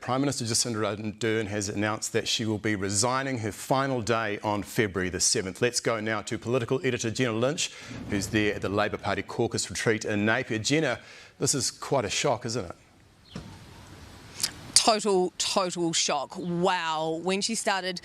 Prime Minister Jacinda Ardern has announced that she will be resigning her final day on February the 7th. Let's go now to political editor Jenna Lynch, who's there at the Labour Party caucus retreat in Napier. Jenna, this is quite a shock, isn't it? Total shock. Wow. When she started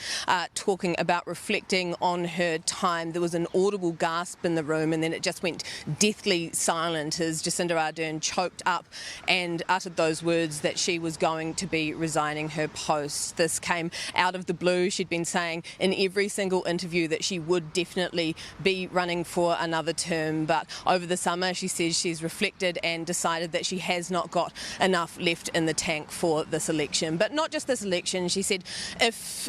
talking about reflecting on her time, there was an audible gasp in the room, and then it just went deathly silent as Jacinda Ardern choked up and uttered those words that she was going to be resigning her post. This came out of the blue. She'd been saying in every single interview that she would definitely be running for another term, but over the summer she says she's reflected and decided that she has not got enough left in the tank for this election. But not just this election. She said if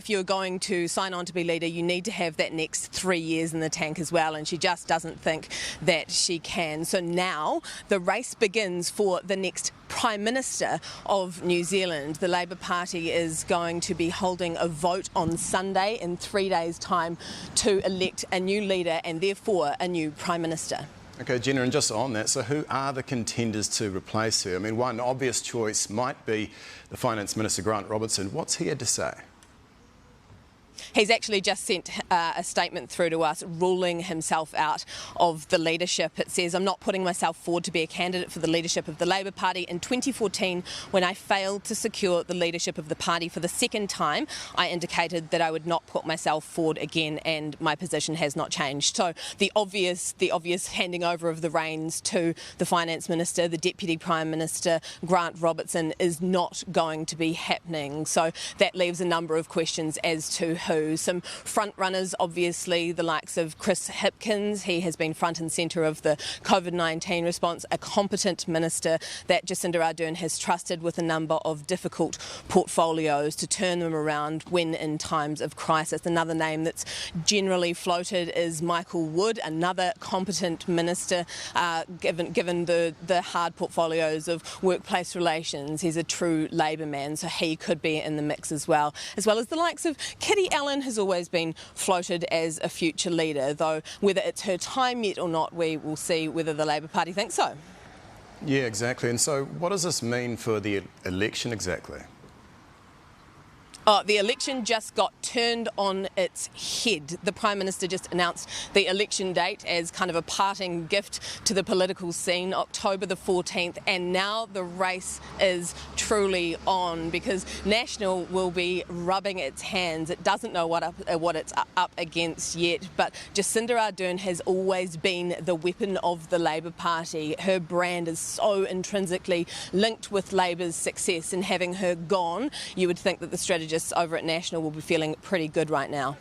you're going to sign on to be leader, you need to have that next 3 years in the tank as well, and she just doesn't think that she can. So now the race begins for the next Prime Minister of New Zealand. The Labour Party is going to be holding a vote on Sunday in 3 days' time to elect a new leader and therefore a new Prime Minister. Okay, Jenna, and just on that, so who are the contenders to replace her? I mean, one obvious choice might be the Finance Minister, Grant Robertson. What's he had to say? He's actually just sent a statement through to us ruling himself out of the leadership. It says, "I'm not putting myself forward to be a candidate for the leadership of the Labour Party. In 2014, when I failed to secure the leadership of the party for the second time, I indicated that I would not put myself forward again, and my position has not changed." So the obvious handing over of the reins to the Finance Minister, the Deputy Prime Minister, Grant Robertson, is not going to be happening. So that leaves a number of questions as to who. Some front runners, obviously, the likes of Chris Hipkins. He has been front and centre of the COVID-19 response, a competent minister that Jacinda Ardern has trusted with a number of difficult portfolios to turn them around when in times of crisis. Another name that's generally floated is Michael Wood, another competent minister, given the hard portfolios of workplace relations. He's a true Labour man, so he could be in the mix as well as the likes of Kitty Allen has always been floated as a future leader, though whether it's her time yet or not, we will see whether the Labour Party thinks so. Yeah, exactly. And so what does this mean for the election exactly? The election just got turned on its head. The Prime Minister just announced the election date as kind of a parting gift to the political scene, October the 14th, and now the race is truly on because National will be rubbing its hands. It doesn't know what it's up against yet, but Jacinda Ardern has always been the weapon of the Labour Party. Her brand is so intrinsically linked with Labour's success, and having her gone, you would think that the strategists over at National will be feeling pretty good right now.